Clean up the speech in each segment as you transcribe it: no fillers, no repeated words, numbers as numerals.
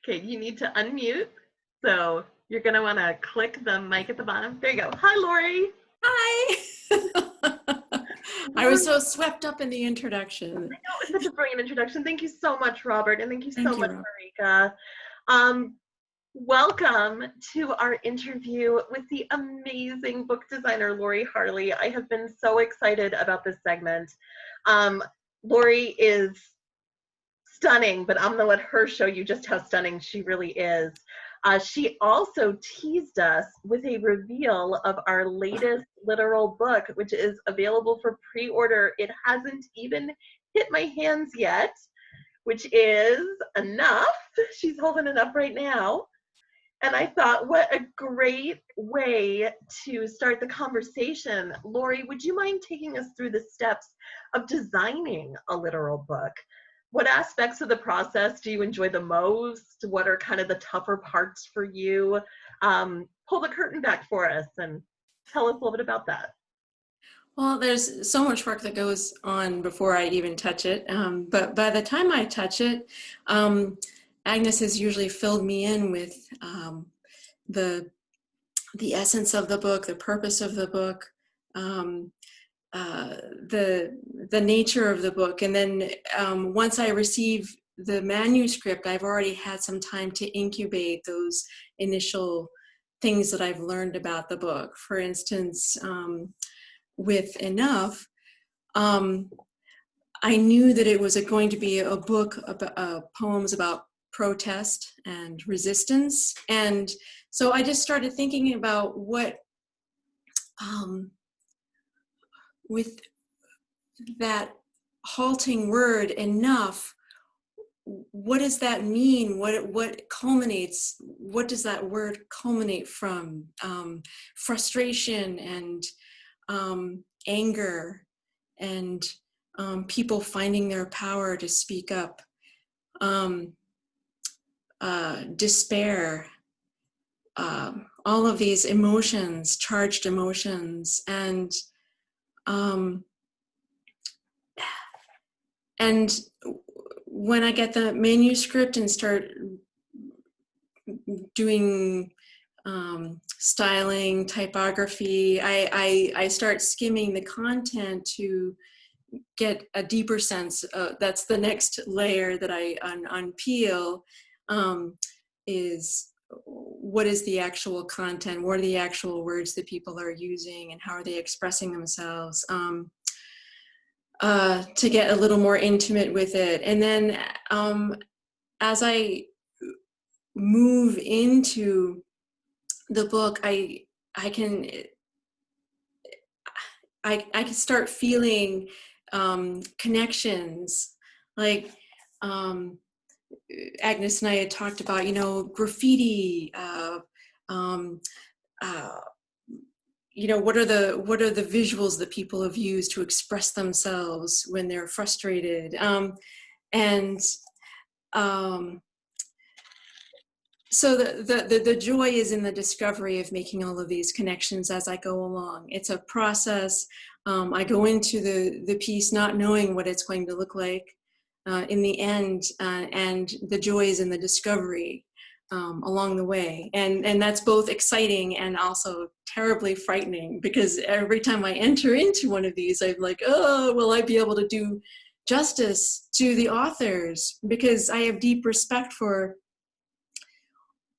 Okay, you need to unmute. So you're going to want to click the mic at the bottom. There you go. Hi, Lori. Hi. I was so swept up in the introduction. I know, it was such a brilliant introduction. Thank you so much, Robert. And thank you so much, Rob. Marika. Welcome to our interview with the amazing book designer, Lori Harley. I have been so excited about this segment. Lori is stunning, but I'm going to let her show you just how stunning she really is. She also teased us with a reveal of our latest Littoral book, which is available for pre-order. It hasn't even hit my hands yet, which is Enough. She's holding it up right now. And I thought, what a great way to start the conversation. Lori, would you mind taking us through the steps of designing a Littoral book? What aspects of the process do you enjoy the most? What are kind of the tougher parts for you? Pull the curtain back for us and tell us a little bit about that. Well, there's so much work that goes on before I even touch it. But by the time I touch it, Agnes has usually filled me in with the essence of the book, the purpose of the book, the nature of the book. And then once I receive the manuscript, I've already had some time to incubate those initial things that I've learned about the book. For instance, with Enough, I knew that it was going to be a book about poems about protest and resistance. And so I just started thinking about what, with that halting word, enough, what does that mean? What culminates? What does that word culminate from? Frustration and anger and people finding their power to speak up. Despair. All of these emotions, charged emotions, and when I get the manuscript and start doing styling, typography, I start skimming the content to get a deeper sense. That's the next layer that I unpeel, is what is the actual content? What are the actual words that people are using, and how are they expressing themselves? To get a little more intimate with it. And then as I move into the book, I can start feeling connections. Like Agnes and I had talked about, graffiti, what are the visuals that people have used to express themselves when they're frustrated, so the joy is in the discovery of making all of these connections as I go along. It's a process. I go into the piece not knowing what it's going to look like in the end, and the joy is in the discovery along the way. And that's both exciting and also terribly frightening, because every time I enter into one of these, I'm like, oh, will I be able to do justice to the authors? Because I have deep respect for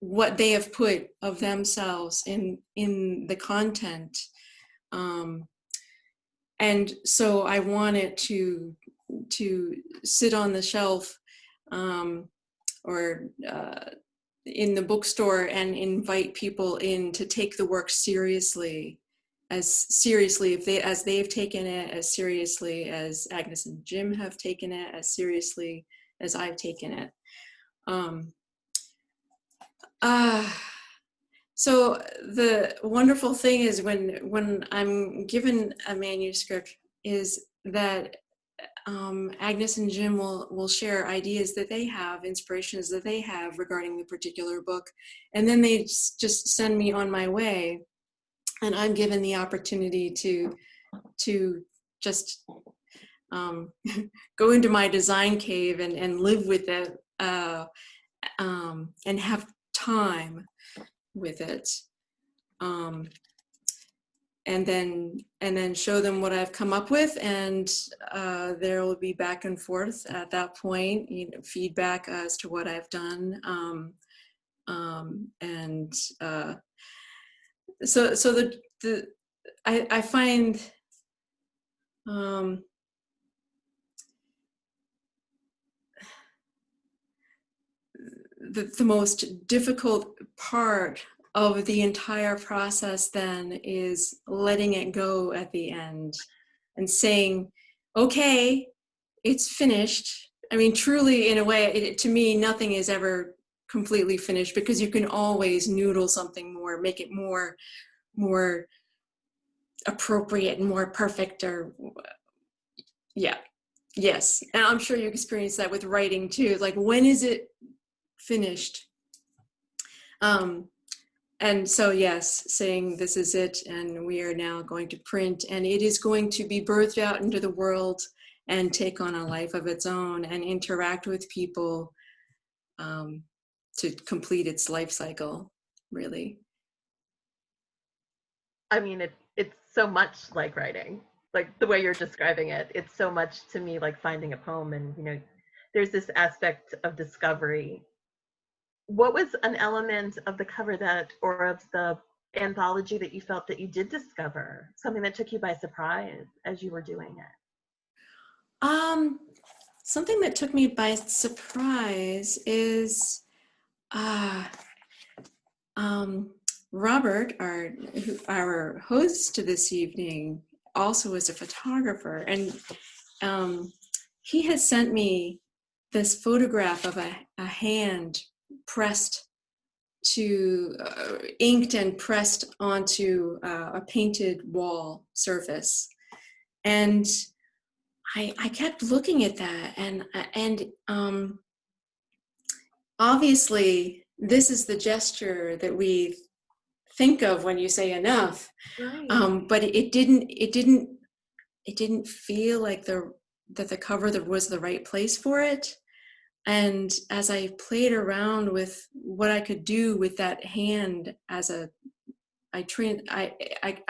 what they have put of themselves in the content. And so I want it to sit on the shelf or in the bookstore and invite people in to take the work seriously, as seriously as they've taken it, as seriously as Agnes and Jim have taken it, as seriously as I've taken it. So the wonderful thing is when I'm given a manuscript is that Agnes and Jim will share ideas that they have, inspirations that they have regarding the particular book, and then they just send me on my way, and I'm given the opportunity to just go into my design cave and live with it and have time with it. And then show them what I've come up with, and there will be back and forth at that point, feedback as to what I've done. So I find the most difficult part of the entire process then is letting it go at the end and saying, okay, it's finished. I mean, truly, in a way, to me, nothing is ever completely finished, because you can always noodle something more, make it more appropriate and more perfect, or yes. And I'm sure you experience that with writing too. Like, when is it finished? And so, yes, saying this is it, and we are now going to print, and it is going to be birthed out into the world and take on a life of its own and interact with people to complete its life cycle, really. I mean, it's so much like writing, like the way you're describing it. It's so much to me like finding a poem, and there's this aspect of discovery. What was an element of the cover or of the anthology that you felt that you did discover, something that took you by surprise as you were doing it? Something that took me by surprise is Robert, our host this evening, also is a photographer, and he has sent me this photograph of a hand pressed to inked and pressed onto a painted wall surface, and I kept looking at that, and obviously this is the gesture that we think of when you say enough, Right. but it didn't feel like that the cover was the right place for it. And as I played around with what I could do with that hand I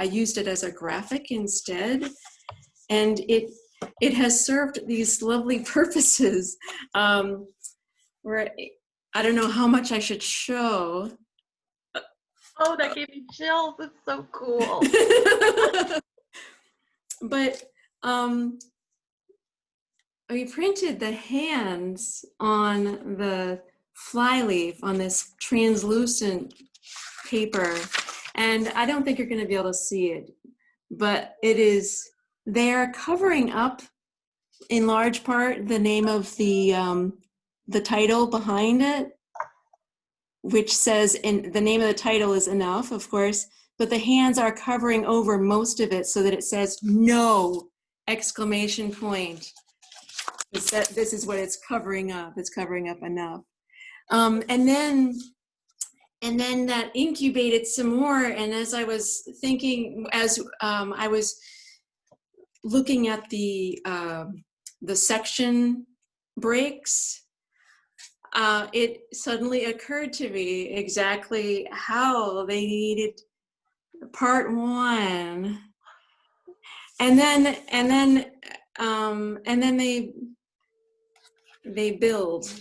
used it as a graphic instead, and it has served these lovely purposes, where I don't know how much I should show. Oh, that gave me chills. It's so cool. But we printed the hands on the flyleaf on this translucent paper, and I don't think you're going to be able to see it, but they are covering up in large part the name of the title behind it, which says, and the name of the title is Enough, of course, but the hands are covering over most of it so that it says no! Exclamation point. This is what it's covering up. It's covering up enough. And then that incubated some more. And as I was thinking, as I was looking at the section breaks, it suddenly occurred to me exactly how they needed part one, and then they build.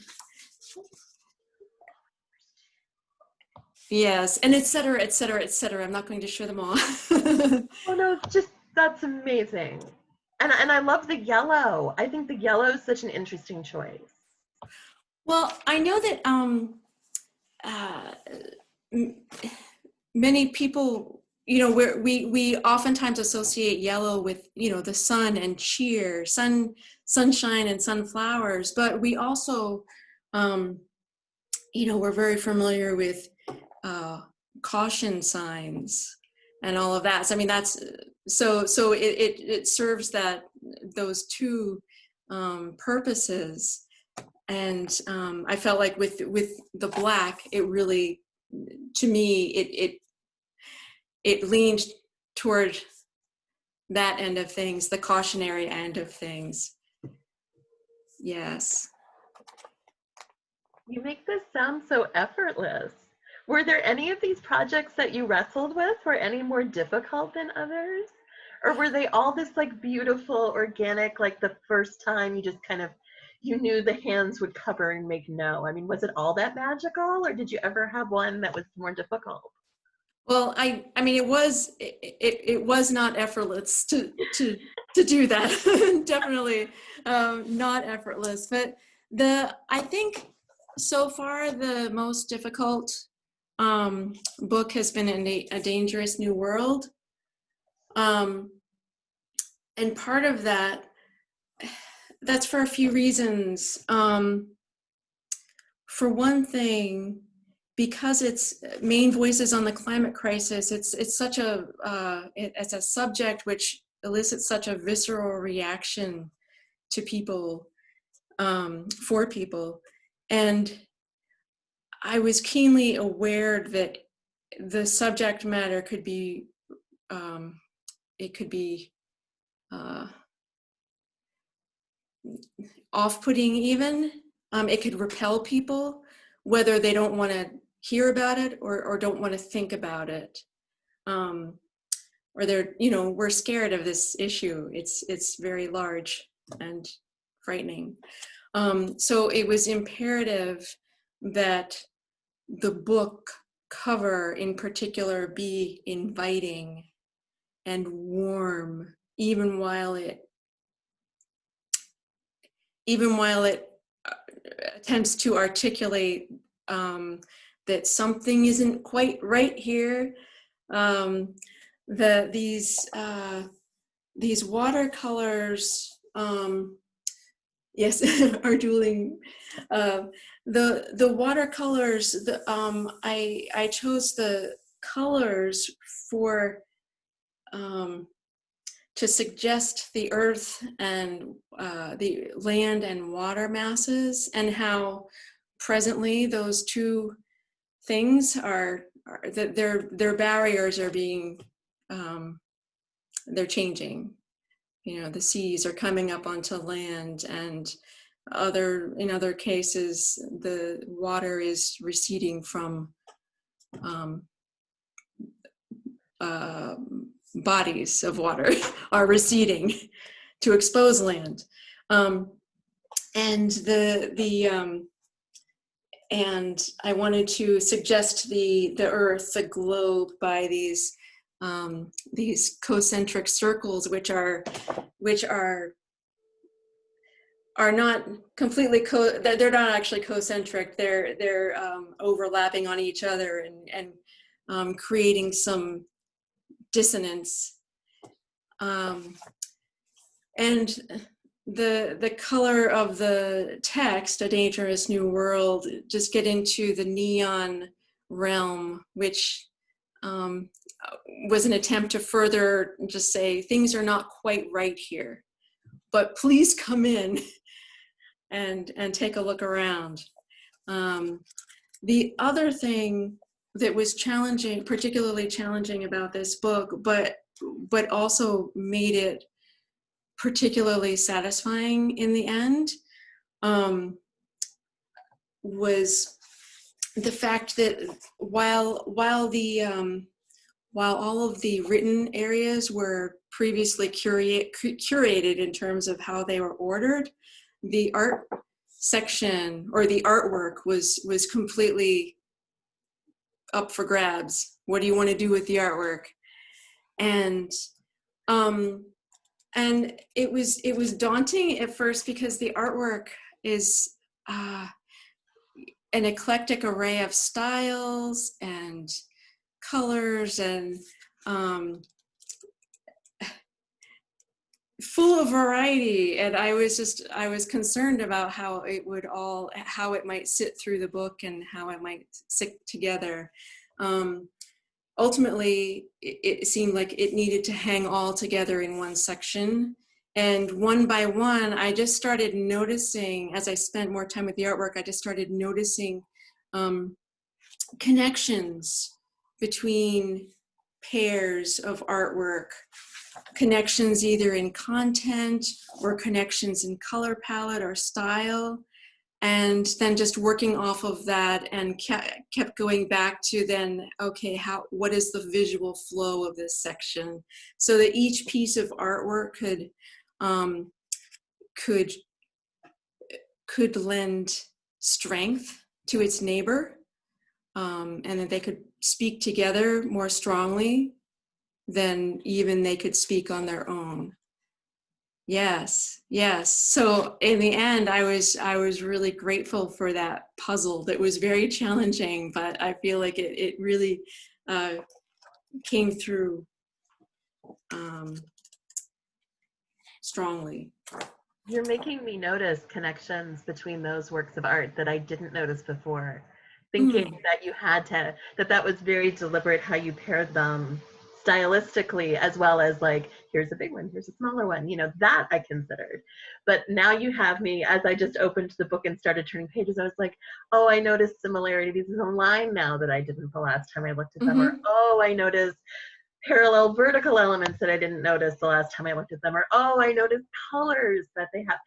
Yes, and et cetera, et cetera, et cetera. I'm not going to show them all. Oh no, that's amazing. And I love the yellow. I think the yellow is such an interesting choice. Well, I know that many people, we oftentimes associate yellow with, the sun and cheer, sunshine and sunflowers, but we also, we're very familiar with caution signs and all of that. So, I mean, so it serves those two purposes. And I felt like with the black, it really, to me, it leaned toward that end of things, the cautionary end of things. Yes. You make this sound so effortless. Were there any of these projects that you wrestled with? Were any more difficult than others? Or were they all this like beautiful, organic, like the first time you just kind of, you knew the hands would cover and make no? I mean, was it all that magical, or did you ever have one that was more difficult? Well, I mean, it was not effortless to do that. Definitely not effortless. But I think so far the most difficult book has been A Dangerous New World. And part of that's for a few reasons. For one thing, because its main voices on the climate crisis, it's such a it's a subject which elicits such a visceral reaction to people, for people, and I was keenly aware that the subject matter could be it could be off-putting even. It could repel people, whether they don't want to hear about it or don't want to think about it. Or they're, we're scared of this issue. It's very large and frightening. So it was imperative that the book cover in particular be inviting and warm, even while it attempts to articulate that something isn't quite right here. These watercolors, yes, are dueling. The watercolors, I chose the colors for to suggest the earth and the land and water masses, and how presently those two things are that their barriers are being they're changing. The seas are coming up onto land, and in other cases the water is receding from bodies of water are receding to expose land, and and I wanted to suggest the earth, the globe, by these concentric circles, which are not completely they're not actually concentric. They're overlapping on each other and creating some dissonance. And the color of the text, A Dangerous New World, just get into the neon realm, which was an attempt to further just say things are not quite right here, but please come in and take a look around. The other thing that was challenging, particularly challenging about this book, but also made it particularly satisfying in the end, was the fact that while all of the written areas were previously curated in terms of how they were ordered, the art section or the artwork was completely up for grabs. What do you want to do with the artwork? And it was daunting at first, because the artwork is an eclectic array of styles and colors, and full of variety. And I was concerned about how it might sit through the book and how it might sit together. Ultimately, it seemed like it needed to hang all together in one section. And one by one, I just started noticing, as I spent more time with the artwork, I just started noticing connections between pairs of artwork, connections either in content or connections in color palette or style. and then just working off of that, and kept going back to then, okay, what is the visual flow of this section, so that each piece of artwork could lend strength to its neighbor, and that they could speak together more strongly than even they could speak on their own. Yes. So in the end, I was really grateful for that puzzle that was very challenging, but I feel like it really came through strongly. You're making me notice connections between those works of art that I didn't notice before. Thinking that you had to, that was very deliberate how you paired them stylistically, as well as like, here's a big one, here's a smaller one, that I considered. But now you have me, as I just opened the book and started turning pages, I was like, oh, I noticed similarities in the line now that I didn't the last time I looked at them, or oh, I noticed parallel vertical elements that I didn't notice the last time I looked at them, or oh, I noticed colors that they have.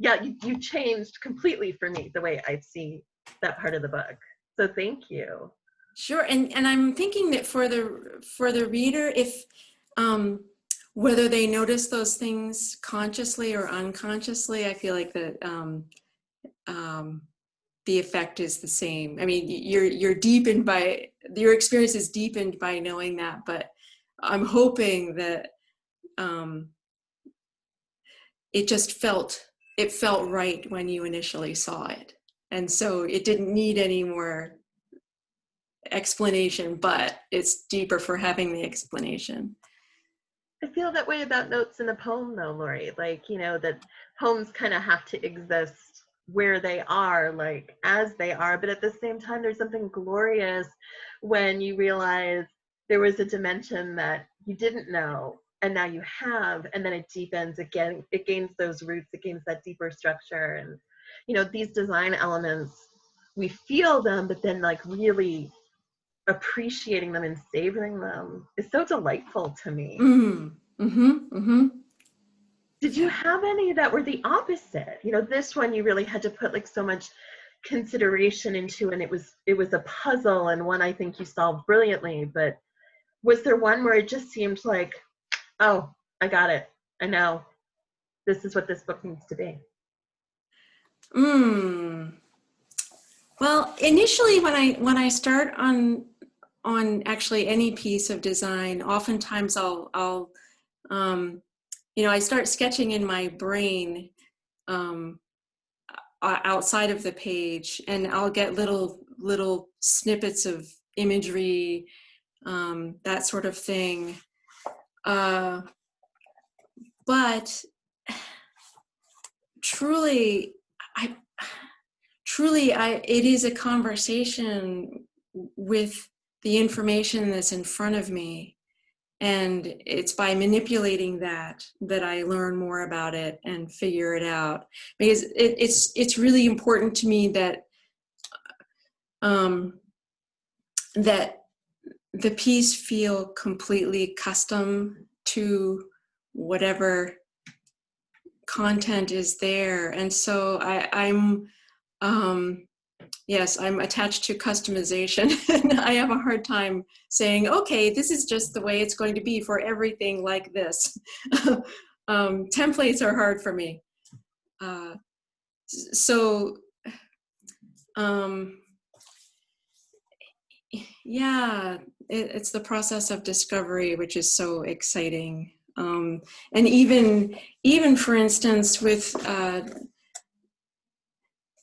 Yeah, you changed completely for me the way I see that part of the book. So thank you. Sure, and I'm thinking that for the reader, if whether they notice those things consciously or unconsciously, I feel like that the effect is the same. I mean, you're deepened by, your experience is deepened by knowing that, but I'm hoping that it felt right when you initially saw it, and so it didn't need any more explanation, but it's deeper for having the explanation. I feel that way about notes in a poem though, Lori, like, that poems kind of have to exist where they are, like as they are, but at the same time there's something glorious when you realize there was a dimension that you didn't know and now you have, and then it deepens again, it gains those roots, it gains that deeper structure. And these design elements, we feel them, but then like really appreciating them and savoring them is so delightful to me. Did you have any that were the opposite? This one you really had to put like so much consideration into, and it was a puzzle, and one I think you solved brilliantly. But was there one where it just seemed like, oh, I got it, I know this is what this book needs to be? Well, initially when I start on actually any piece of design, oftentimes I'll I start sketching in my brain outside of the page, and I'll get little snippets of imagery, that sort of thing. But truly, it is a conversation with the information that's in front of me. And it's by manipulating that I learn more about it and figure it out. Because it's really important to me that that the piece feel completely custom to whatever content is there. And so I'm attached to customization, and I have a hard time saying, okay, this is just the way it's going to be for everything like this. Templates are hard for me. It's the process of discovery, which is so exciting. And even for instance, with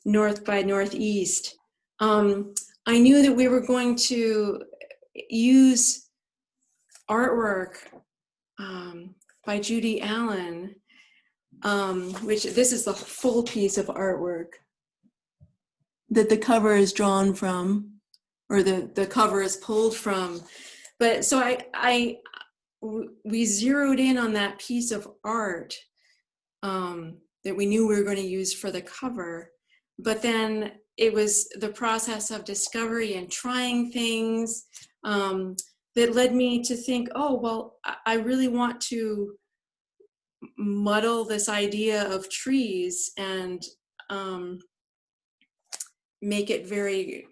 North by Northeast, I knew that we were going to use artwork by Judy Allen, which this is the full piece of artwork that the cover is drawn from, or the cover is pulled from. But so we zeroed in on that piece of art that we knew we were going to use for the cover. But then it was the process of discovery and trying things that led me to think, oh, well, I really want to muddle this idea of trees and make it very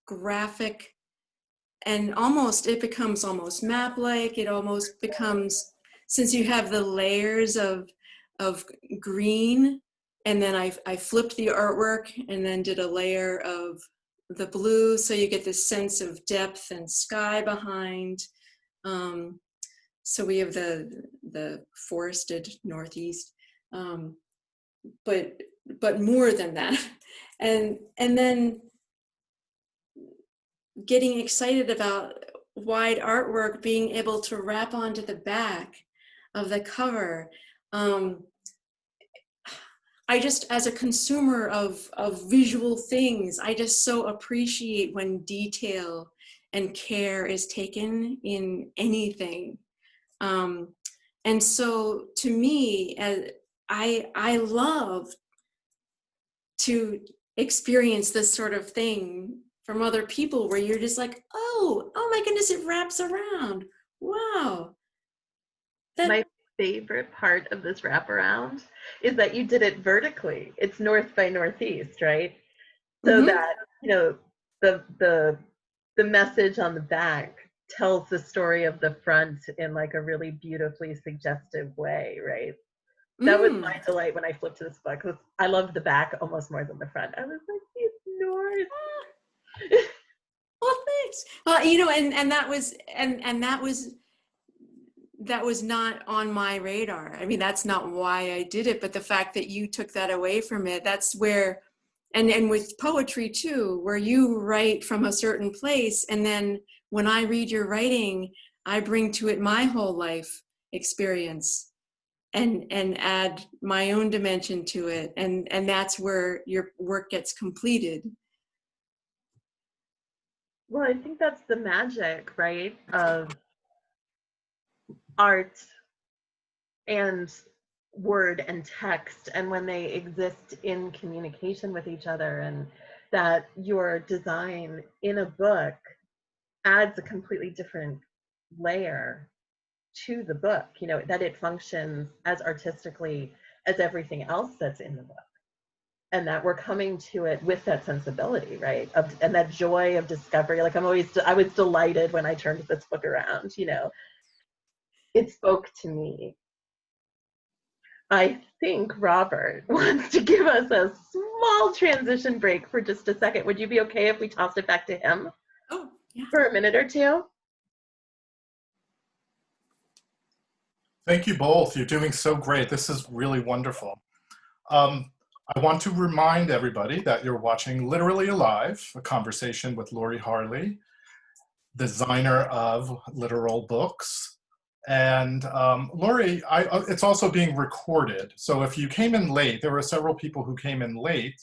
graphic, and almost, it becomes almost map-like. It almost becomes, since you have the layers of green, and then I flipped the artwork and then did a layer of the blue, so you get this sense of depth and sky behind. So we have the forested Northeast, but more than that, and then getting excited about wide artwork being able to wrap onto the back of the cover. I just, as a consumer of visual things, I just so appreciate when detail and care is taken in anything. And so to me, I love to experience this sort of thing from other people, where you're just like, oh my goodness, it wraps around. Wow. My favorite part of this wraparound is that you did it vertically. It's north by northeast, right? So that, you know, the message on the back tells the story of the front in like a really beautifully suggestive way, right? That was my delight when I flipped to this book. I loved the back almost more than the front. I was like, it's north. Well, thanks. Well, you know, and that was, and that was not on my radar. I mean, that's not why I did it, but the fact that you took that away from it, that's where, and with poetry too, where you write from a certain place, and then when I read your writing, I bring to it my whole life experience and add my own dimension to it, and that's where your work gets completed. Well, I think that's the magic, right, of art and word and text, and when they exist in communication with each other, and that your design in a book adds a completely different layer to the book, you know, that it functions as artistically as everything else that's in the book, and that we're coming to it with that sensibility, right, and that joy of discovery. Like I was delighted when I turned this book around, you know, it spoke to me. I think Robert wants to give us a small transition break for just a second. Would you be okay if we tossed it back to him? Oh, yeah. For a minute or two? Thank you both. You're doing so great. This is really wonderful. I want to remind everybody that you're watching Literally Alive, a conversation with Lori Harley, designer of Littoral Books. And Lori, it's also being recorded. So if you came in late, there were several people who came in late,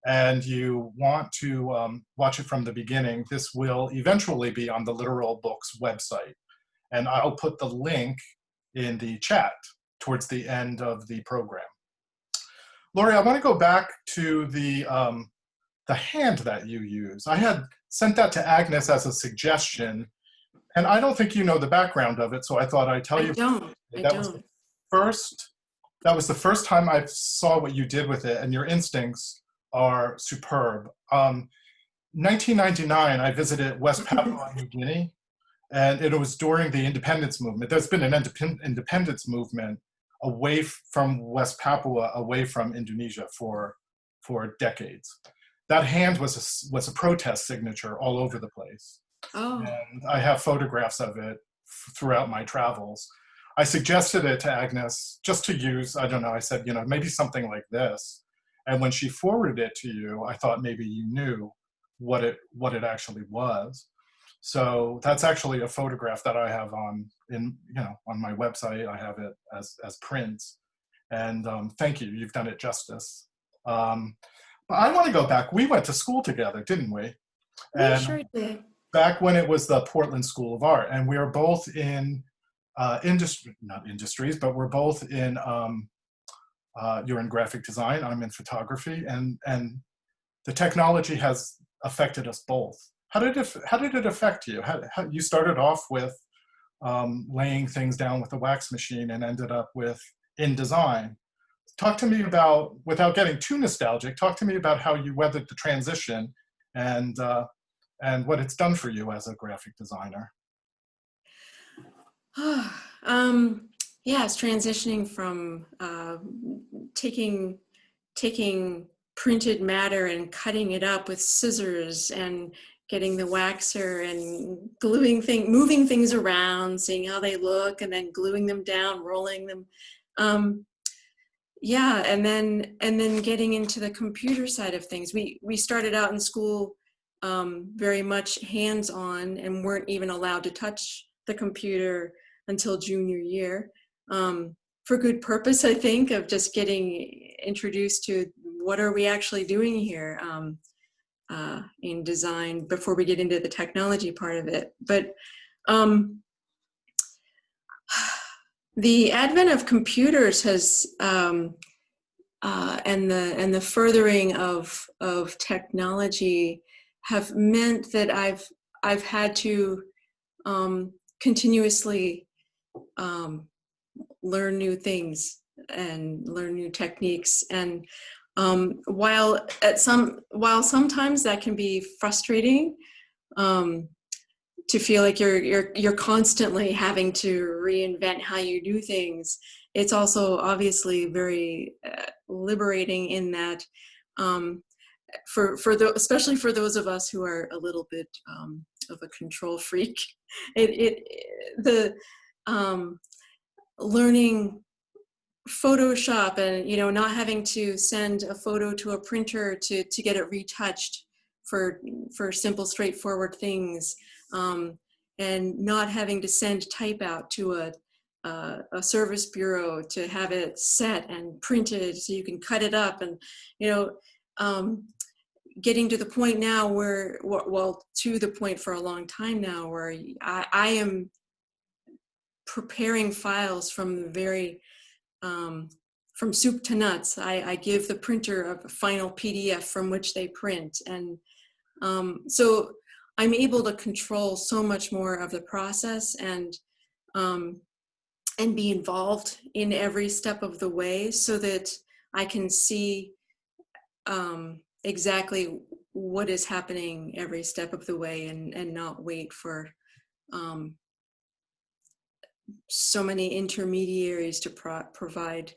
and you want to watch it from the beginning, this will eventually be on the Littoral Books website. And I'll put the link in the chat towards the end of the program. Lori, I want to go back to the hand that you use. I had sent that to Agnes as a suggestion, and I don't think you know the background of it, so I thought I'd tell you. That was the first time I saw what you did with it, and your instincts are superb. 1999, I visited West Papua New Guinea, and it was during the independence movement. There's been an independence movement away from West Papua, away from Indonesia for decades. That hand was a protest signature all over the place. Oh. And I have photographs of it throughout my travels. I suggested it to Agnes just to use, I don't know, I said, you know, maybe something like this. And when she forwarded it to you, I thought maybe you knew what it actually was. So that's actually a photograph that I have on my website. I have it as prints. And thank you, you've done it justice. But I want to go back. We went to school together, didn't we? We sure did. Back when it was the Portland School of Art, and we are both in not industries, but we're both in, you're in graphic design, I'm in photography, and the technology has affected us both. How did it affect you? How you started off with laying things down with a wax machine and ended up with InDesign. talk to me about, without getting too nostalgic, talk to me about how you weathered the transition and what it's done for you as a graphic designer. Yes, transitioning from taking printed matter and cutting it up with scissors and getting the waxer and moving things around, seeing how they look, and then gluing them down, rolling them. Yeah, and then getting into the computer side of things. We started out in school very much hands-on and weren't even allowed to touch the computer until junior year, for good purpose, I think, of just getting introduced to what are we actually doing here in design before we get into the technology part of it. But the advent of computers has and the furthering of technology have meant that I've had to continuously learn new things and learn new techniques. And while sometimes that can be frustrating, to feel like you're constantly having to reinvent how you do things, it's also obviously very liberating in that, especially for those of us who are a little bit of a control freak, learning Photoshop and not having to send a photo to a printer to get it retouched for simple, straightforward things, and not having to send type out to a service bureau to have it set and printed so you can cut it up, and getting to the point now where, well, to the point for a long time now where I am preparing files from very from soup to nuts. I give the printer a final PDF from which they print, and so I'm able to control so much more of the process and be involved in every step of the way, so that I can see exactly what is happening every step of the way, and not wait for so many intermediaries to provide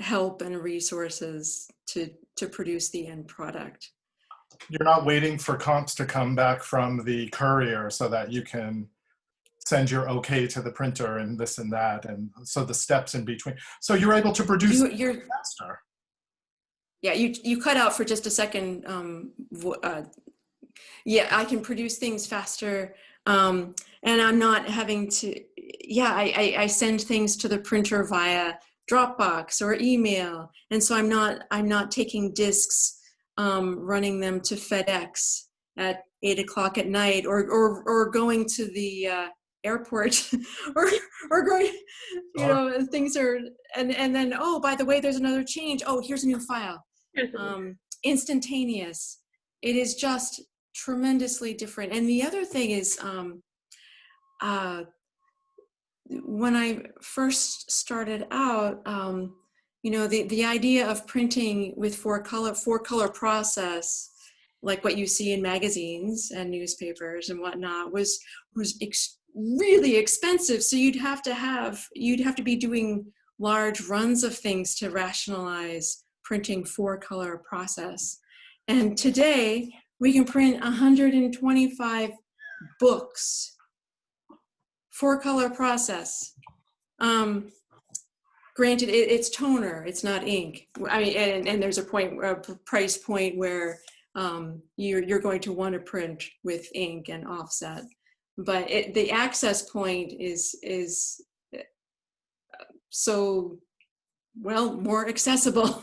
help and resources to produce the end product. You're not waiting for comps to come back from the courier so that you can send your okay to the printer and this and that, and so the steps in between. So you're able to produce you're faster. Yeah, you cut out for just a second. Yeah, I can produce things faster, and I'm not having to. Yeah, I send things to the printer via Dropbox or email, and so I'm not taking discs, running them to FedEx at 8 o'clock at night, or going to the airport, or going, things are, and then, oh, by the way, there's another change. Oh, here's a new file. Instantaneous. It is just tremendously different. And the other thing is, when I first started out, the idea of printing with four color process, like what you see in magazines and newspapers and whatnot, was really expensive. So you'd have to be doing large runs of things to rationalize printing 4-color process. And today we can print 125 books, 4-color process. Granted, it's toner, it's not ink. I mean, and there's a price point where you're going to want to print with ink and offset, but the access point is so, well, more accessible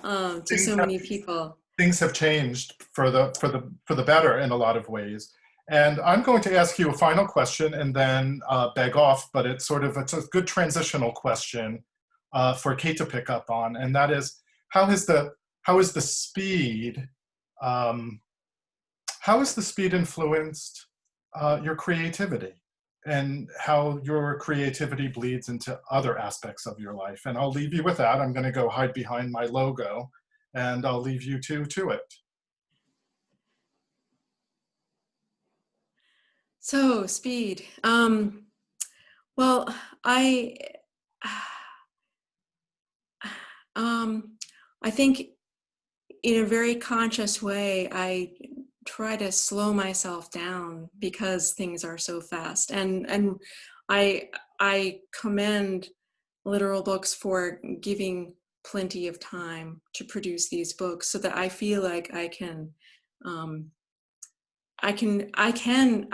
to so many people. Things have changed for the better in a lot of ways. And I'm going to ask you a final question and then beg off, but it's a good transitional question for Kate to pick up on, and that is, how is the speed influenced your creativity? and how your creativity bleeds into other aspects of your life. And I'll leave you with that. I'm going to go hide behind my logo, and I'll leave you two to it. So speed. Well, I think in a very conscious way, I try to slow myself down because things are so fast. And I commend Littoral Books for giving plenty of time to produce these books so that I feel like I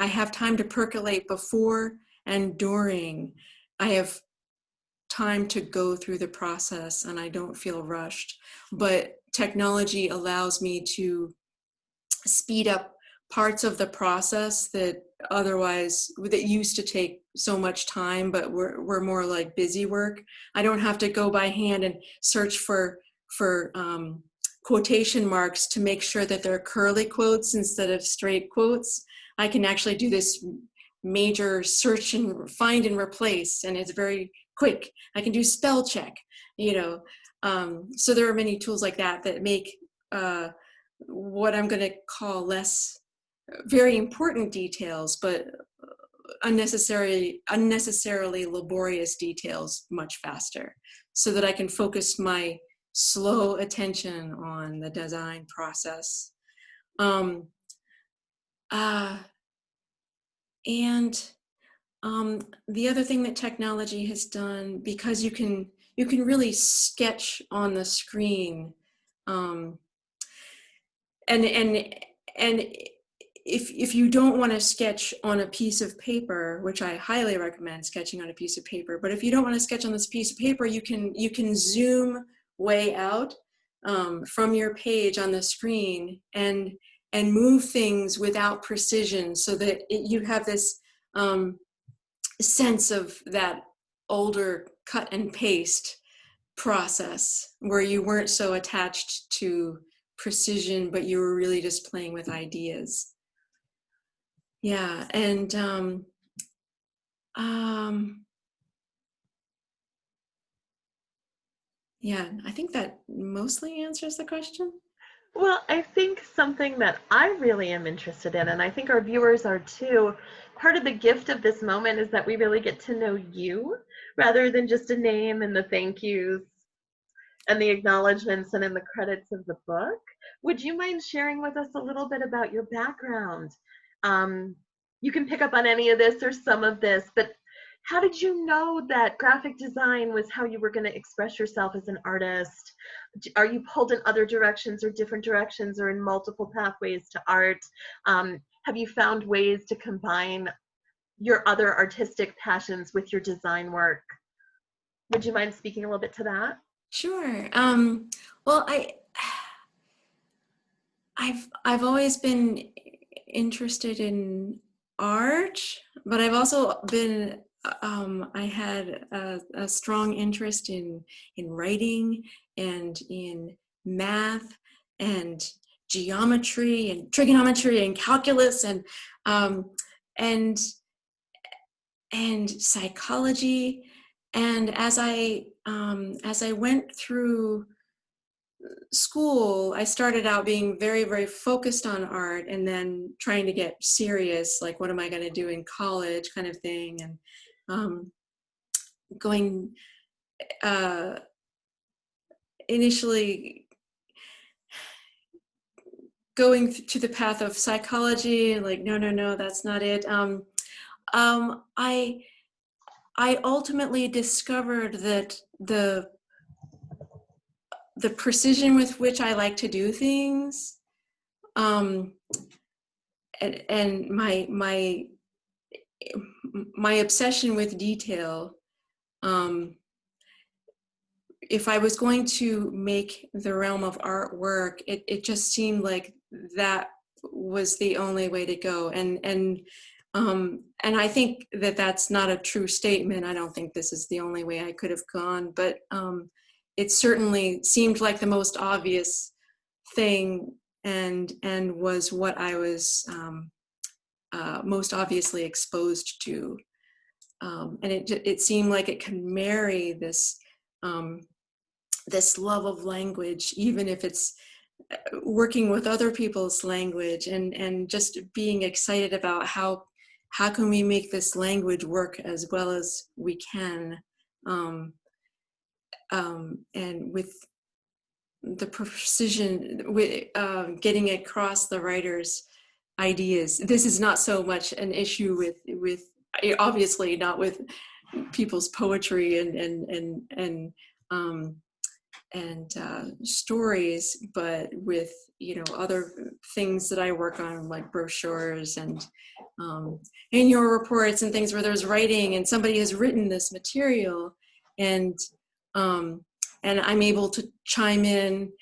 have time to percolate before and during. I have time to go through the process and I don't feel rushed. But technology allows me to speed up parts of the process that used to take so much time, but were more like busy work. I don't have to go by hand and search for quotation marks to make sure that they're curly quotes instead of straight quotes. I can actually do this major search and find and replace, and it's very quick. I can do spell check, so there are many tools like that that make what I'm going to call less very important details, but unnecessarily laborious details much faster, so that I can focus my slow attention on the design process. The other thing that technology has done, because you can really sketch on the screen, and if you don't want to sketch on a piece of paper, which I highly recommend sketching on a piece of paper, but if you don't want to sketch on this piece of paper, you can zoom way out from your page on the screen and move things without precision, so that you have this sense of that older cut and paste process where you weren't so attached to precision, but you were really just playing with ideas. Yeah, and yeah, I think that mostly answers the question. Well, I think something that I really am interested in, and I think our viewers are too, part of the gift of this moment is that we really get to know you rather than just a name and the thank yous and the acknowledgments and in the credits of the book. Would you mind sharing with us a little bit about your background? You can pick up on any of this or some of this, but how did you know that graphic design was how you were going to express yourself as an artist? Are you pulled in other directions or different directions or in multiple pathways to art? Have you found ways to combine your other artistic passions with your design work? Would you mind speaking a little bit to that? Sure. Well, I've always been interested in art, but I've also been I had a strong interest in writing and in math and geometry and trigonometry and calculus and psychology. And as I went through school, I started out being very, very focused on art and then trying to get serious, like what am I going to do in college kind of thing. And initially going to the path of psychology, like, no, that's not it. I ultimately discovered that the precision with which I like to do things, and my obsession with detail, if I was going to make the realm of art work, it just seemed like that was the only way to go. And I think that that's not a true statement. I don't think this is the only way I could have gone, but it certainly seemed like the most obvious thing and was what I was most obviously exposed to. and it seemed like it could marry this this love of language, even if it's working with other people's language, and just being excited about how can we make this language work as well as we can, and with the precision, with getting across the writer's ideas. This is not so much an issue with obviously not with people's poetry and stories, but with, you know, other things that I work on, like brochures and annual reports and things where there's writing and somebody has written this material, and I'm able to chime in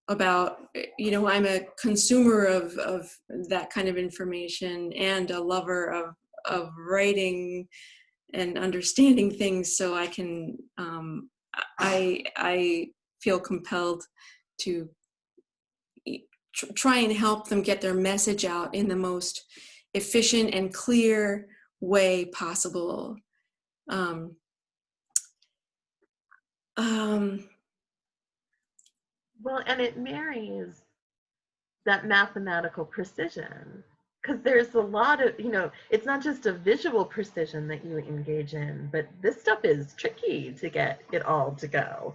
about, you know, I'm a consumer of that kind of information and a lover of writing and understanding things, so I can I feel compelled to try and help them get their message out in the most efficient and clear way possible. Well, and it marries that mathematical precision, because there's a lot of, you know, it's not just a visual precision that you engage in, but this stuff is tricky to get it all to go.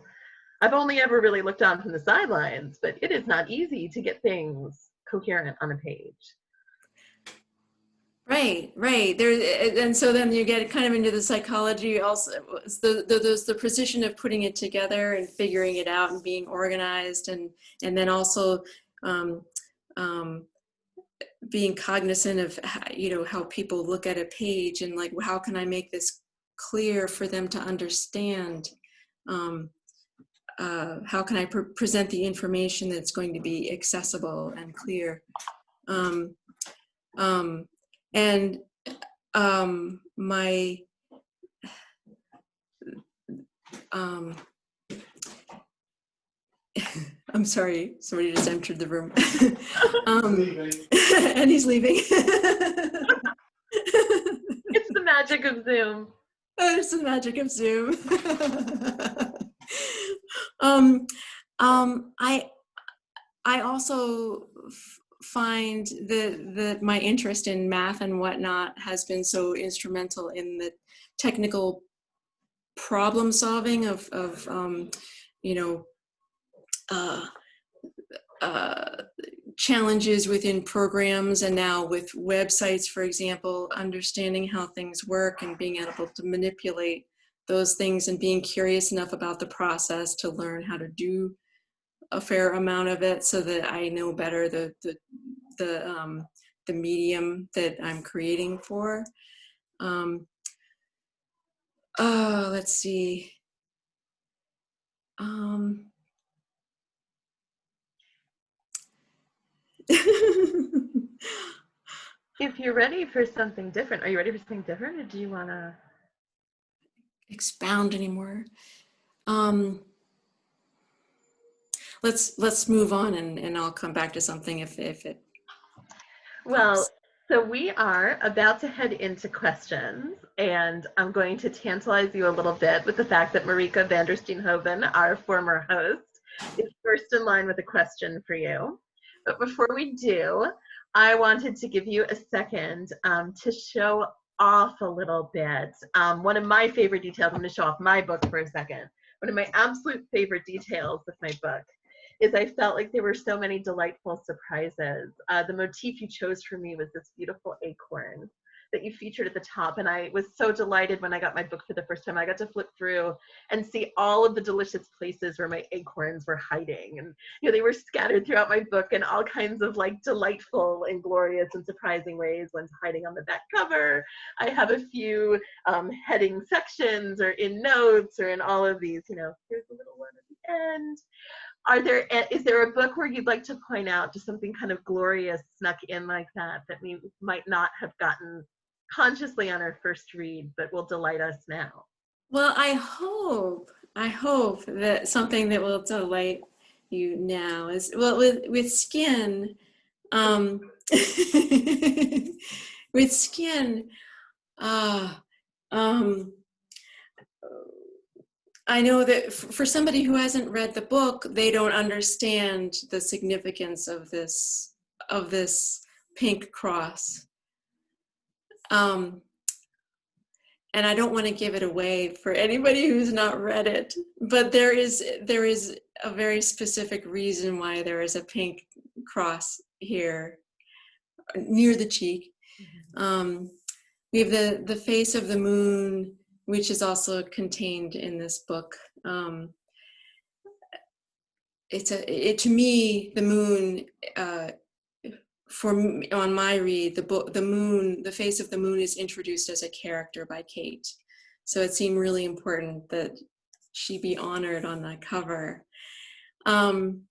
I've only ever really looked on from the sidelines, but it is not easy to get things coherent on a page. Right. There, and so then you get kind of into the psychology also. There's the precision of putting it together and figuring it out and being organized, and then also being cognizant of, you know, how people look at a page and like, how can I make this clear for them to understand? How can I present the information that's going to be accessible and clear? And my I'm sorry, somebody just entered the room. And he's leaving. It's the magic of Zoom. Oh, it's the magic of Zoom. I also find that my interest in math and whatnot has been so instrumental in the technical problem solving of you know, challenges within programs, and now with websites, for example, understanding how things work and being able to manipulate those things and being curious enough about the process to learn how to do a fair amount of it, so that I know better the medium that I'm creating for. Let's see. If you're ready for something different, are you ready for something different, or do you want to expound anymore? Let's move on, and I'll come back to something if it. Well, so we are about to head into questions, and I'm going to tantalize you a little bit with the fact that Marika Vandersteenhoven, our former host, is first in line with a question for you. But before we do, I wanted to give you a second to show off a little bit. One of my favorite details, I'm going to show off my book for a second. One of my absolute favorite details with my book is I felt like there were so many delightful surprises. The motif you chose for me was this beautiful acorn that you featured at the top, and I was so delighted when I got my book for the first time. I got to flip through and see all of the delicious places where my acorns were hiding, and you know, they were scattered throughout my book in all kinds of like delightful and glorious and surprising ways. One's hiding on the back cover. I have a few heading sections or in notes or in all of these, you know, here's a little one at the end. Is there a book where you'd like to point out just something kind of glorious snuck in like that we might not have gotten consciously on our first read, but will delight us now? Well, I hope that something that will delight you now is, well, with skin, with skin, I know that for somebody who hasn't read the book, they don't understand the significance of this pink cross. And I don't want to give it away for anybody who's not read it, but there is a very specific reason why there is a pink cross here near the cheek. We have the face of the moon, which is also contained in this book. To me, the moon, on my read, the face of the moon is introduced as a character by Kate. So it seemed really important that she be honored on that cover. And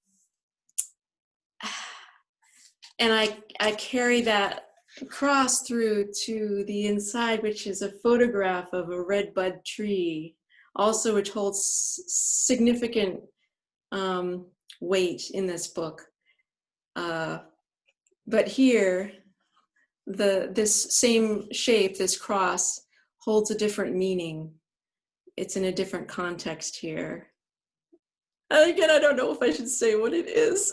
I carry that cross through to the inside, which is a photograph of a red bud tree, also which holds significant weight in this book. But here, this same shape, this cross, holds a different meaning. It's in a different context here. Again, I don't know if I should say what it is.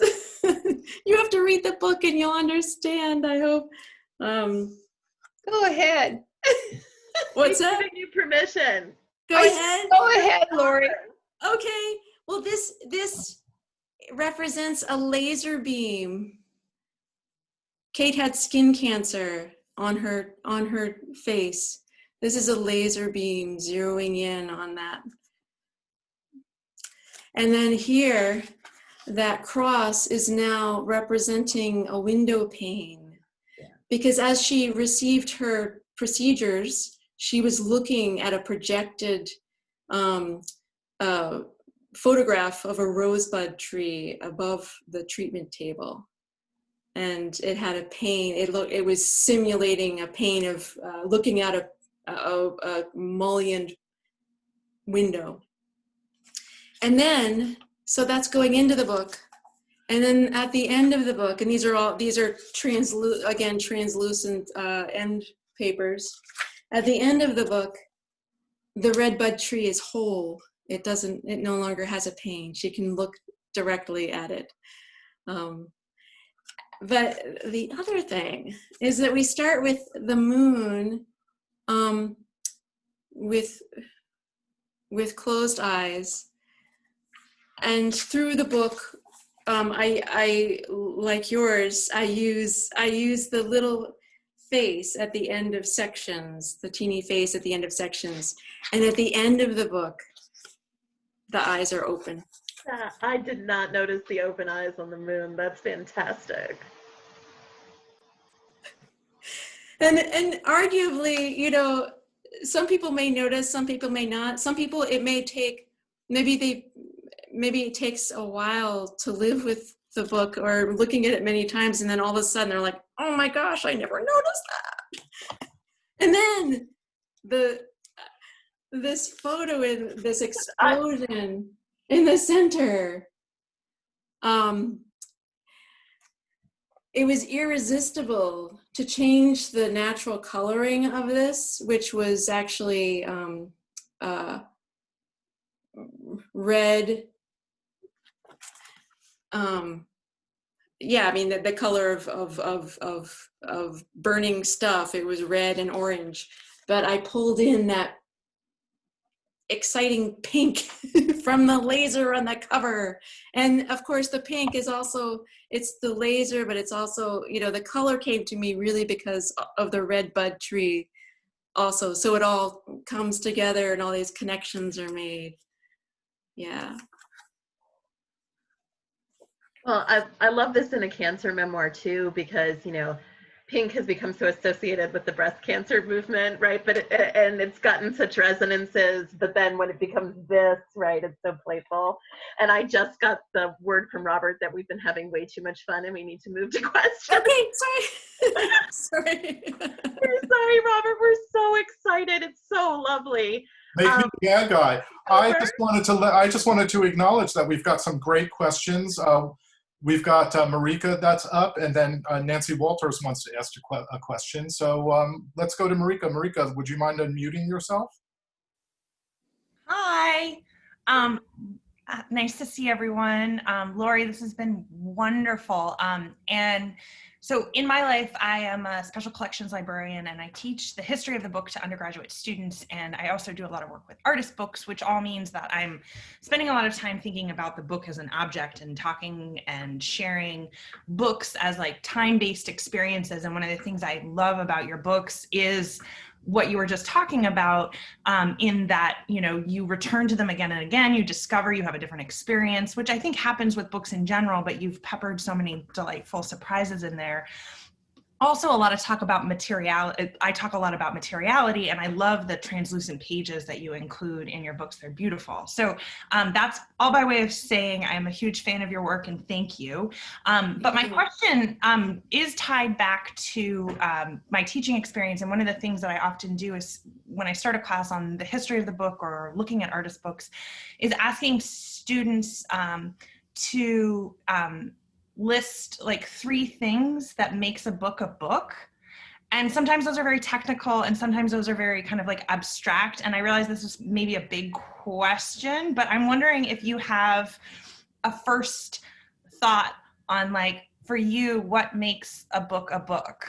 You have to read the book and you'll understand, I hope. Go ahead. What's that? Giving you permission. Go ahead. Go ahead, Lori. Okay. Well, this represents a laser beam. Kate had skin cancer on her face. This is a laser beam zeroing in on that. And then here, that cross is now representing a window pane. Because as she received her procedures, she was looking at a projected photograph of a rosebud tree above the treatment table. And it had a pane. It was simulating a pane of looking at a mullioned window. And then, so that's going into the book. And then at the end of the book, and these are translucent end papers. At the end of the book, the red bud tree is whole. It no longer has a pane. She can look directly at it. But the other thing is that we start with the moon with closed eyes. And through the book, I like yours, I use the little face at the end of sections, the teeny face at the end of sections. And at the end of the book, the eyes are open. I did not notice the open eyes on the moon. That's fantastic. And arguably, you know, some people may notice, some people may not. Some people, it may take, maybe it takes a while to live with the book or looking at it many times, and then all of a sudden they're like, oh my gosh, I never noticed that. And then this photo with this explosion in the center, it was irresistible to change the natural coloring of this, which was actually red. Yeah, I mean the color of burning stuff. It was red and orange, but I pulled in that exciting pink from the laser on the cover. And of course the pink is also, it's the laser, but it's also, you know, the color came to me really because of the red bud tree also. So it all comes together and all these connections are made. Yeah. Well, I love this in a cancer memoir too, because, you know, pink has become so associated with the breast cancer movement, right? But and it's gotten such resonances, but then when it becomes this, right, it's so playful. And I just got the word from Robert that we've been having way too much fun and we need to move to questions. Okay, sorry. Sorry. We're sorry, Robert. We're so excited. It's so lovely. Make me the bad guy. I just wanted to acknowledge that we've got some great questions. we've got Marika that's up, and then Nancy Walters wants to ask a question. So let's go to Marika. Marika, would you mind unmuting yourself? Hi. Nice to see everyone. Lori, this has been wonderful. And so in my life, I am a special collections librarian, and I teach the history of the book to undergraduate students. And I also do a lot of work with artist books, which all means that I'm spending a lot of time thinking about the book as an object and talking and sharing books as like time-based experiences. And one of the things I love about your books is what you were just talking about, in that, you know, you return to them again and again, you discover you have a different experience, which I think happens with books in general, but you've peppered so many delightful surprises in there. Also, a lot of talk about materiality. I talk a lot about materiality, and I love the translucent pages that you include in your books. They're beautiful. So that's all by way of saying I'm a huge fan of your work, and thank you. But my question is tied back to my teaching experience. And one of the things that I often do is when I start a class on the history of the book or looking at artist books is asking students to list like 3 things that makes a book. And sometimes those are very technical, and sometimes those are very kind of like abstract. And I realize this is maybe a big question, but I'm wondering if you have a first thought on, like, for you, what makes a book a book?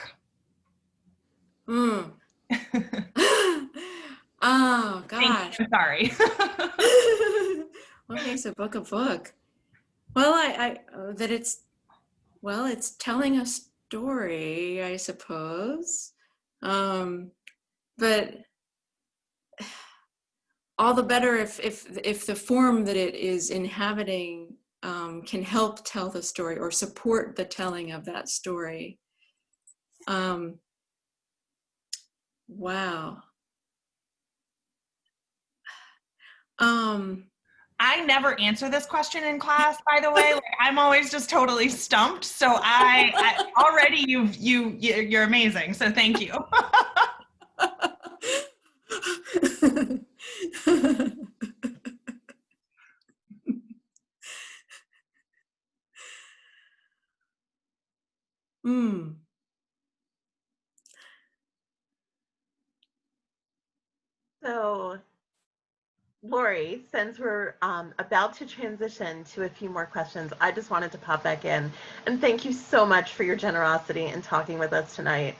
Oh gosh. I'm sorry. What makes a book a book? Well, it's telling a story, I suppose. But all the better if the form that it is inhabiting can help tell the story or support the telling of that story. Wow. I never answer this question in class, by the way. Like, I'm always just totally stumped. So I already you're amazing. So thank you. So, Lori, since we're about to transition to a few more questions, I just wanted to pop back in and thank you so much for your generosity in talking with us tonight.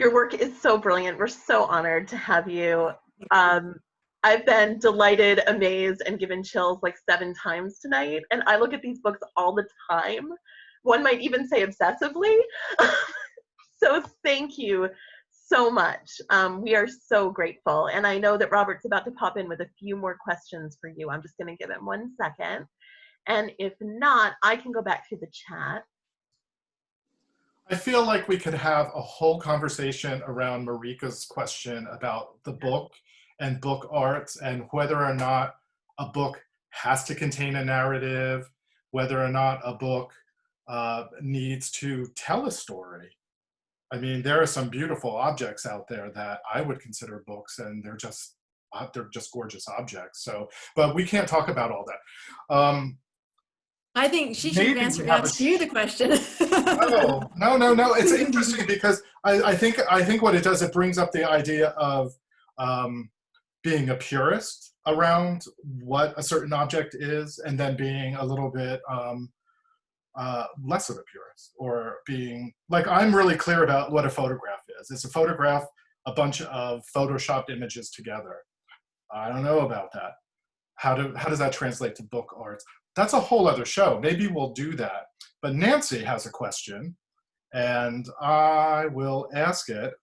Your work is so brilliant. We're so honored to have you. I've been delighted, amazed, and given chills like 7 times tonight, and I look at these books all the time. One might even say obsessively. So thank you so much. We are so grateful. And I know that Robert's about to pop in with a few more questions for you. I'm just going to give him 1 second. And if not, I can go back through the chat. I feel like we could have a whole conversation around Marika's question about the book and book arts and whether or not a book has to contain a narrative, whether or not a book needs to tell a story. I mean, there are some beautiful objects out there that I would consider books, and they're just gorgeous objects. So, but we can't talk about all that. I think she should ask you the question. No. It's interesting because I think what it does, it brings up the idea of being a purist around what a certain object is, and then being a little bit less of a purist, or being like, I'm really clear about what a photograph is. It's a photograph, a bunch of photoshopped images together. I don't know about that. How does that translate to book arts? That's a whole other show. Maybe we'll do that. But Nancy has a question, and I will ask it.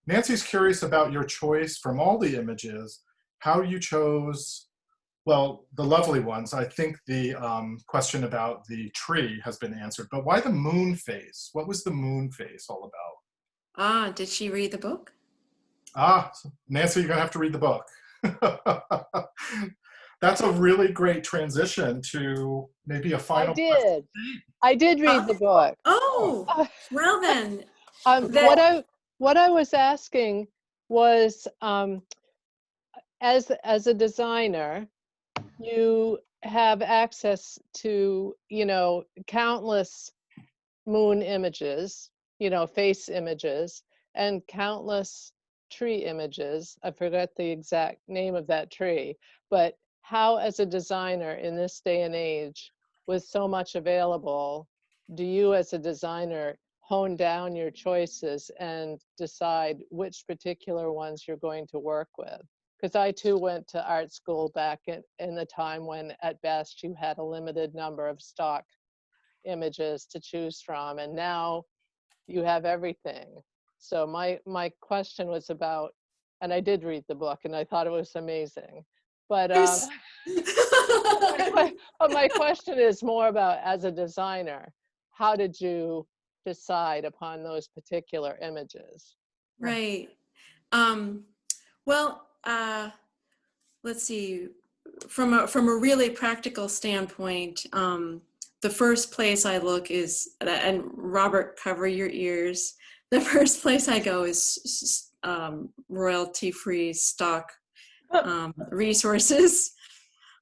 Nancy's curious about your choice from all the images, how you chose, well, the lovely ones. I think the question about the tree has been answered, but why the moon face? What was the moon face all about? Did she read the book? Nancy, you're gonna have to read the book. That's a really great transition to maybe a final question. I did read the book. Oh, well then. What I was asking was, as a designer, you have access to, countless moon images, face images, and countless tree images. I forgot the exact name of that tree, but how, as a designer in this day and age, with so much available, do you as a designer hone down your choices and decide which particular ones you're going to work with? Because I too went to art school back in the time when at best you had a limited number of stock images to choose from, and now you have everything. So my question was about, and I did read the book and I thought it was amazing, but my question is more about, as a designer, how did you decide upon those particular images? Right. Well, let's see. From a really practical standpoint, the first place I look is, and Robert, cover your ears. The first place I go is royalty-free stock resources.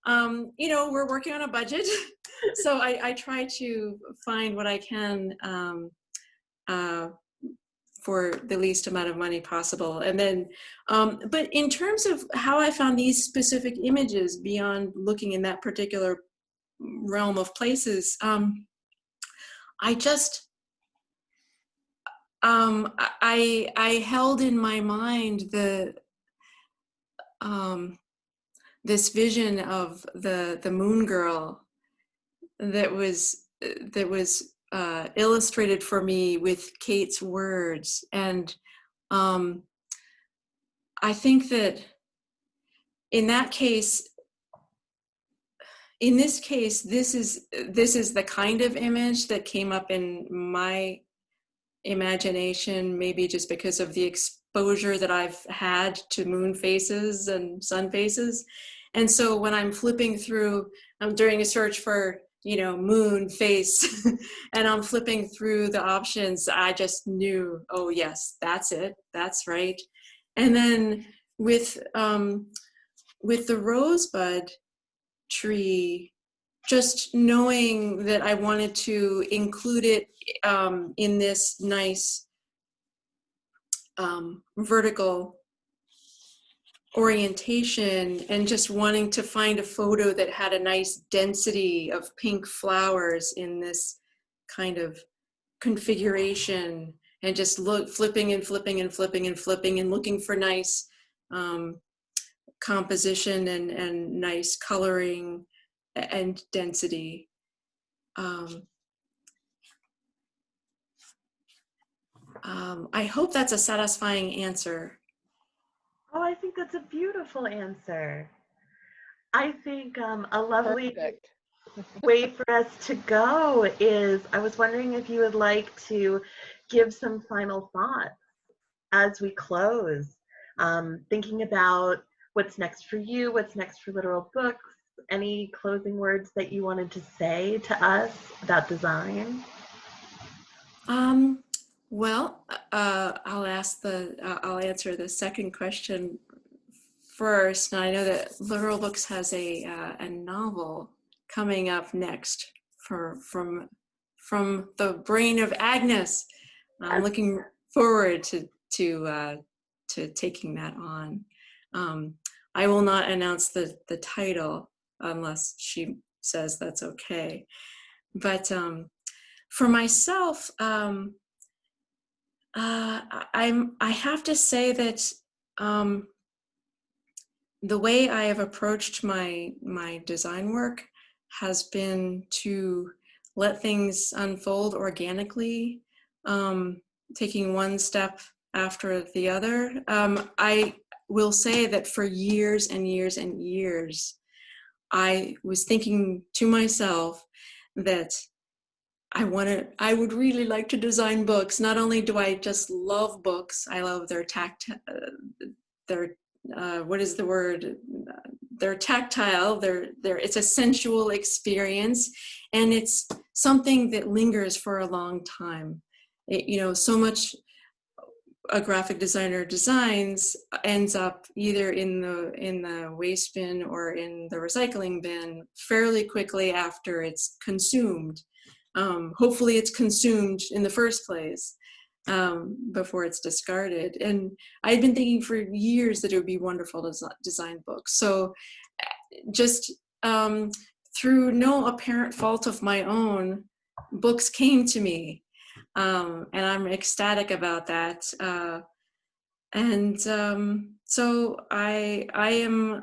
We're working on a budget, so I try to find what I can for the least amount of money possible. And then, but in terms of how I found these specific images beyond looking in that particular realm of places, I just, I held in my mind this vision of the moon girl that was illustrated for me with Kate's words. And I think that in this case, this is the kind of image that came up in my imagination, maybe just because of the exposure that I've had to moon faces and sun faces. And so when I'm flipping through, I'm doing a search for, moon face, and I'm flipping through the options, I just knew, oh yes, that's it, that's right. And then with the rosebud tree, just knowing that I wanted to include it in this nice vertical orientation, and just wanting to find a photo that had a nice density of pink flowers in this kind of configuration, and just flipping and flipping and flipping and flipping and looking for nice composition and nice coloring and density. I hope that's a satisfying answer. Oh, I think that's a beautiful answer. I think a lovely Perfect. way for us to go is, I was wondering if you would like to give some final thoughts as we close, thinking about what's next for you, what's next for Littoral Books, any closing words that you wanted to say to us about design? Well, I'll answer the second question first. And I know that Littoral Books has a novel coming up next from the brain of Agnes. I'm looking forward to taking that on. I will not announce the title unless she says that's okay. But for myself, I have to say that the way I have approached my design work has been to let things unfold organically, taking one step after the other. I will say that for years and years and years, I was thinking to myself that I would really like to design books. Not only do I just love books, I love their what is the word? They're tactile, it's a sensual experience, and it's something that lingers for a long time. So much a graphic designer designs ends up either in the waste bin or in the recycling bin fairly quickly after it's consumed. hopefully it's consumed in the first place before it's discarded. And I'd been thinking for years that it would be wonderful to design books. So just through no apparent fault of my own, books came to me. And I'm ecstatic about that. So I'm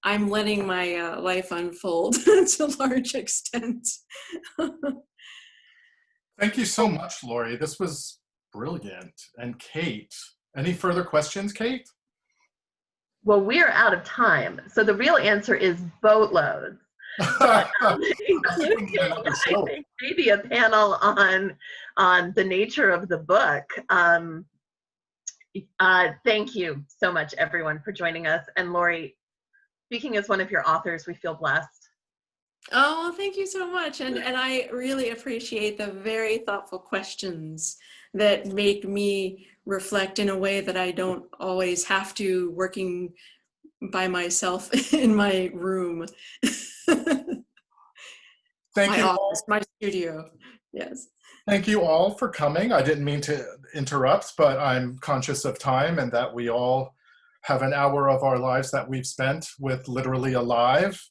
I'm letting my life unfold to a large extent. Thank you so much, Lori. This was brilliant. And Kate, any further questions, Kate? Well, we're out of time. So the real answer is boatloads. But, including, I think maybe a panel on the nature of the book. Thank you so much, everyone, for joining us. And Lori, speaking as one of your authors, we feel blessed. Oh, thank you so much. And I really appreciate the very thoughtful questions that make me reflect in a way that I don't always have to, working by myself in my room. Thank my you office, my studio. Yes. Thank you all for coming. I didn't mean to interrupt, but I'm conscious of time and that we all have an hour of our lives that we've spent with Littorally Alive.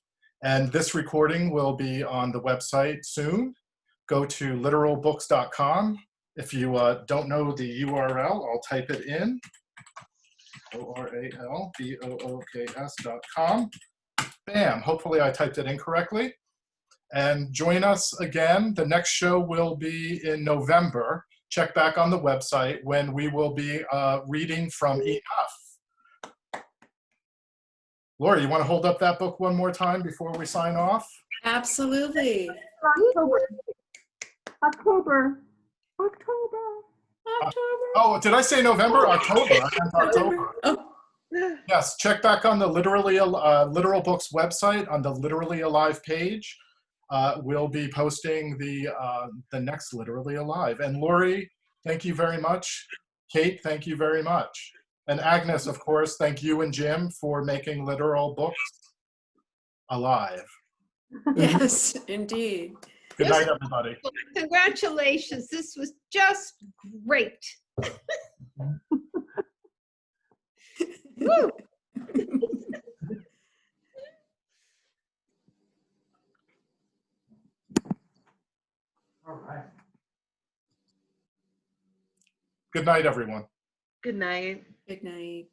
And this recording will be on the website soon. Go to literalbooks.com. If you don't know the URL, I'll type it in. oralbooks.com. Bam, hopefully I typed it in correctly. And join us again. The next show will be in November. Check back on the website when we will be reading from Enough. Lori, you want to hold up that book one more time before we sign off? Absolutely. October. Oh, did I say November? October. I meant October. Oh. Yes, check back on the Literal Books website on the Littorally Alive page. We'll be posting the next Littorally Alive. And Lori, thank you very much. Kate, thank you very much. And Agnes, of course, thank you and Jim for making Littoral Books alive. Yes, indeed. Good night, everybody. Congratulations. This was just great. Woo. All right. Good night, everyone. Good night. Good night.